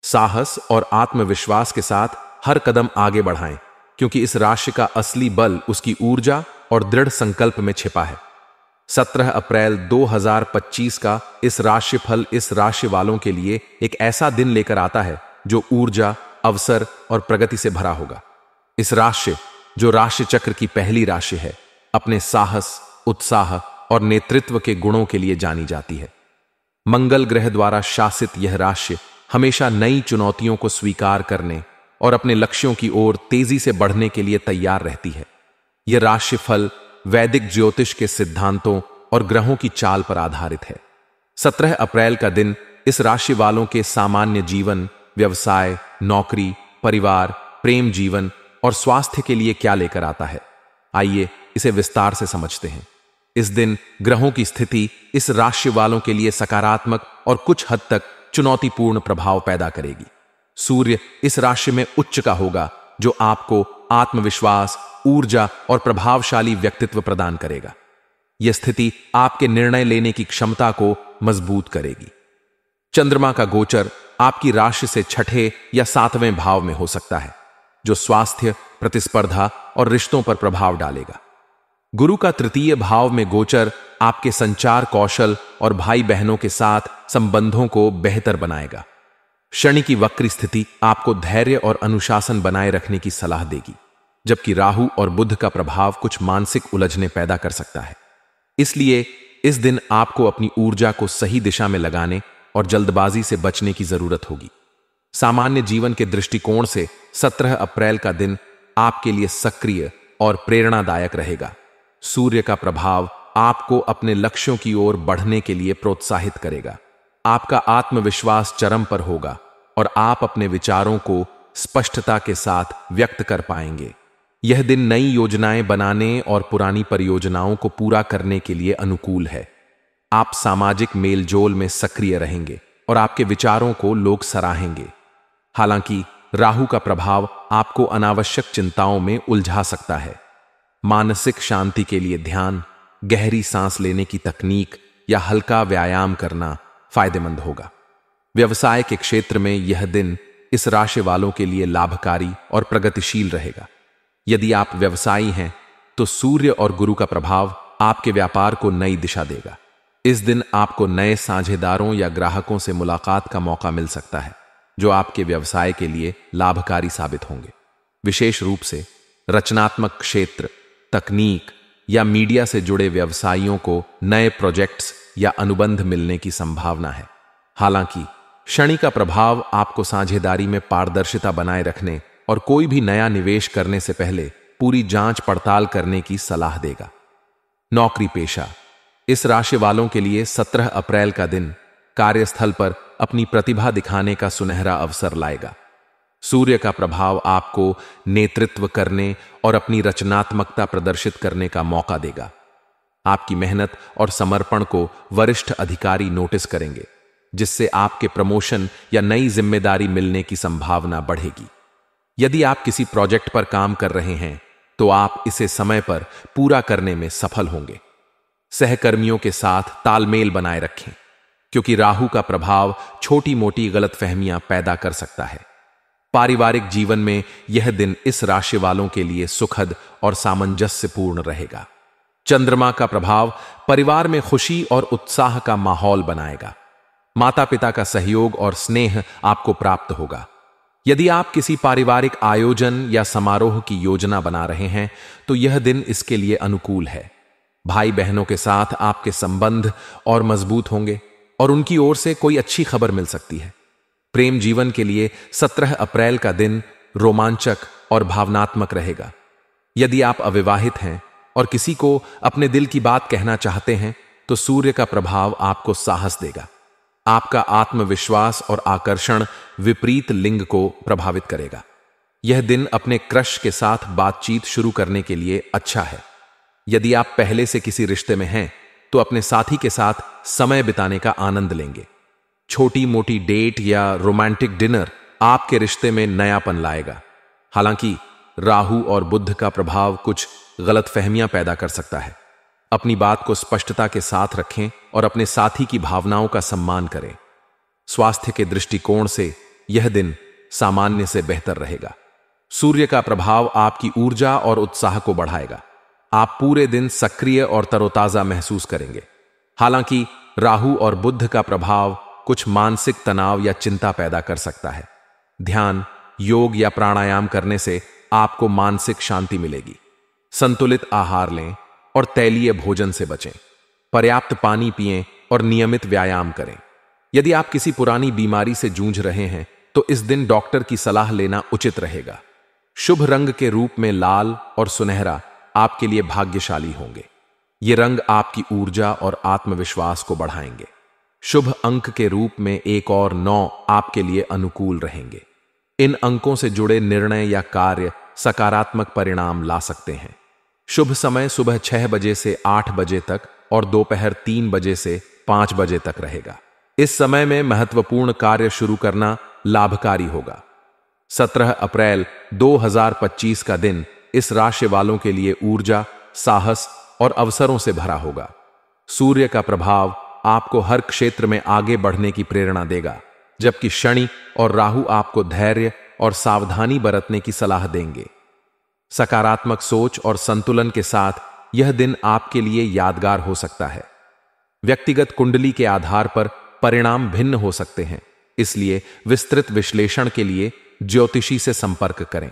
साहस और आत्मविश्वास के साथ हर कदम आगे बढ़ाएं, क्योंकि इस राशि का असली बल उसकी ऊर्जा और दृढ़ संकल्प में छिपा है। 17 अप्रैल 2025 का इस राशिफल इस राशि वालों के लिए एक ऐसा दिन लेकर आता है जो ऊर्जा, अवसर और प्रगति से भरा होगा। इस राशि, जो राशि चक्र की पहली राशि है, अपने साहस, उत्साह और नेतृत्व के गुणों के लिए जानी जाती है। मंगल ग्रह द्वारा शासित यह राशि हमेशा नई चुनौतियों को स्वीकार करने और अपने लक्ष्यों की ओर तेजी से बढ़ने के लिए तैयार रहती है। यह राशिफल वैदिक ज्योतिष के सिद्धांतों और ग्रहों की चाल पर आधारित है। 17 अप्रैल का दिन इस राशि वालों के सामान्य जीवन, व्यवसाय, नौकरी, परिवार, प्रेम जीवन और स्वास्थ्य के लिए क्या लेकर आता है, आइए इसे विस्तार से समझते हैं। इस दिन ग्रहों की स्थिति इस राशि वालों के लिए सकारात्मक और कुछ हद तक चुनौतीपूर्ण प्रभाव पैदा करेगी। सूर्य इस राशि में उच्च का होगा, जो आपको आत्मविश्वास, ऊर्जा और प्रभावशाली व्यक्तित्व प्रदान करेगा। यह स्थिति आपके निर्णय लेने की क्षमता को मजबूत करेगी। चंद्रमा का गोचर आपकी राशि से छठे या 7वें भाव में हो सकता है, जो स्वास्थ्य, प्रतिस्पर्धा और रिश्तों पर प्रभाव डालेगा। गुरु का तृतीय भाव में गोचर आपके संचार कौशल और भाई बहनों के साथ संबंधों को बेहतर बनाएगा। शनि की वक्री स्थिति आपको धैर्य और अनुशासन बनाए रखने की सलाह देगी, जबकि राहु और बुध का प्रभाव कुछ मानसिक उलझने पैदा कर सकता है। इसलिए इस दिन आपको अपनी ऊर्जा को सही दिशा में लगाने और जल्दबाजी से बचने की जरूरत होगी। सामान्य जीवन के दृष्टिकोण से 17 अप्रैल का दिन आपके लिए सक्रिय और प्रेरणादायक रहेगा। सूर्य का प्रभाव आपको अपने लक्ष्यों की ओर बढ़ने के लिए प्रोत्साहित करेगा। आपका आत्मविश्वास चरम पर होगा और आप अपने विचारों को स्पष्टता के साथ व्यक्त कर पाएंगे। यह दिन नई योजनाएं बनाने और पुरानी परियोजनाओं को पूरा करने के लिए अनुकूल है। आप सामाजिक मेलजोल में सक्रिय रहेंगे और आपके विचारों को लोग सराहेंगे। हालांकि राहु का प्रभाव आपको अनावश्यक चिंताओं में उलझा सकता है। मानसिक शांति के लिए ध्यान, गहरी सांस लेने की तकनीक या हल्का व्यायाम करना फायदेमंद होगा। व्यवसाय के क्षेत्र में यह दिन इस राशि वालों के लिए लाभकारी और प्रगतिशील रहेगा। यदि आप व्यवसायी हैं, तो सूर्य और गुरु का प्रभाव आपके व्यापार को नई दिशा देगा। इस दिन आपको नए साझेदारों या ग्राहकों से मुलाकात का मौका मिल सकता है, जो आपके व्यवसाय के लिए लाभकारी साबित होंगे। विशेष रूप से रचनात्मक क्षेत्र, तकनीक या मीडिया से जुड़े व्यवसायियों को नए प्रोजेक्ट्स या अनुबंध मिलने की संभावना है। हालांकि शनि का प्रभाव आपको साझेदारी में पारदर्शिता बनाए रखने और कोई भी नया निवेश करने से पहले पूरी जांच पड़ताल करने की सलाह देगा। नौकरी पेशा, इस राशि वालों के लिए 17 अप्रैल का दिन कार्यस्थल पर अपनी प्रतिभा दिखाने का सुनहरा अवसर लाएगा। सूर्य का प्रभाव आपको नेतृत्व करने और अपनी रचनात्मकता प्रदर्शित करने का मौका देगा। आपकी मेहनत और समर्पण को वरिष्ठ अधिकारी नोटिस करेंगे, जिससे आपके प्रमोशन या नई जिम्मेदारी मिलने की संभावना बढ़ेगी। यदि आप किसी प्रोजेक्ट पर काम कर रहे हैं, तो आप इसे समय पर पूरा करने में सफल होंगे। सहकर्मियों के साथ तालमेल बनाए रखें, क्योंकि राहु का प्रभाव छोटी मोटी गलतफहमियां पैदा कर सकता है। पारिवारिक जीवन में यह दिन इस राशि वालों के लिए सुखद और सामंजस्यपूर्ण रहेगा। चंद्रमा का प्रभाव परिवार में खुशी और उत्साह का माहौल बनाएगा। माता पिता का सहयोग और स्नेह आपको प्राप्त होगा। यदि आप किसी पारिवारिक आयोजन या समारोह की योजना बना रहे हैं, तो यह दिन इसके लिए अनुकूल है। भाई बहनों के साथ आपके संबंध और मजबूत होंगे और उनकी ओर से कोई अच्छी खबर मिल सकती है। प्रेम जीवन के लिए 17 अप्रैल का दिन रोमांचक और भावनात्मक रहेगा। यदि आप अविवाहित हैं और किसी को अपने दिल की बात कहना चाहते हैं, तो सूर्य का प्रभाव आपको साहस देगा। आपका आत्मविश्वास और आकर्षण विपरीत लिंग को प्रभावित करेगा। यह दिन अपने क्रश के साथ बातचीत शुरू करने के लिए अच्छा है। यदि आप पहले से किसी रिश्ते में हैं, तो अपने साथी के साथ समय बिताने का आनंद लेंगे। छोटी मोटी डेट या रोमांटिक डिनर आपके रिश्ते में नयापन लाएगा। हालांकि राहु और बुध का प्रभाव कुछ गलतफहमियां पैदा कर सकता है। अपनी बात को स्पष्टता के साथ रखें और अपने साथी की भावनाओं का सम्मान करें। स्वास्थ्य के दृष्टिकोण से यह दिन सामान्य से बेहतर रहेगा। सूर्य का प्रभाव आपकी ऊर्जा और उत्साह को बढ़ाएगा। आप पूरे दिन सक्रिय और तरोताजा महसूस करेंगे। हालांकि राहु और बुध का प्रभाव कुछ मानसिक तनाव या चिंता पैदा कर सकता है। ध्यान, योग या प्राणायाम करने से आपको मानसिक शांति मिलेगी। संतुलित आहार लें और तैलीय भोजन से बचें। पर्याप्त पानी पिएं और नियमित व्यायाम करें। यदि आप किसी पुरानी बीमारी से जूझ रहे हैं तो इस दिन डॉक्टर की सलाह लेना उचित रहेगा। शुभ रंग के रूप में लाल और सुनहरा आपके लिए भाग्यशाली होंगे। ये रंग आपकी ऊर्जा और आत्मविश्वास को बढ़ाएंगे। शुभ अंक के रूप में 1 और 9 आपके लिए अनुकूल रहेंगे। इन अंकों से जुड़े निर्णय या कार्य सकारात्मक परिणाम ला सकते हैं। शुभ समय सुबह 6 बजे से 8 बजे तक और दोपहर 3 बजे से 5 बजे तक रहेगा। इस समय में महत्वपूर्ण कार्य शुरू करना लाभकारी होगा। 17 अप्रैल 2025 का दिन इस राशि वालों के लिए ऊर्जा, साहस और अवसरों से भरा होगा। सूर्य का प्रभाव आपको हर क्षेत्र में आगे बढ़ने की प्रेरणा देगा, जबकि शनि और राहु आपको धैर्य और सावधानी बरतने की सलाह देंगे। सकारात्मक सोच और संतुलन के साथ यह दिन आपके लिए यादगार हो सकता है। व्यक्तिगत कुंडली के आधार पर परिणाम भिन्न हो सकते हैं, इसलिए विस्तृत विश्लेषण के लिए ज्योतिषी से संपर्क करें।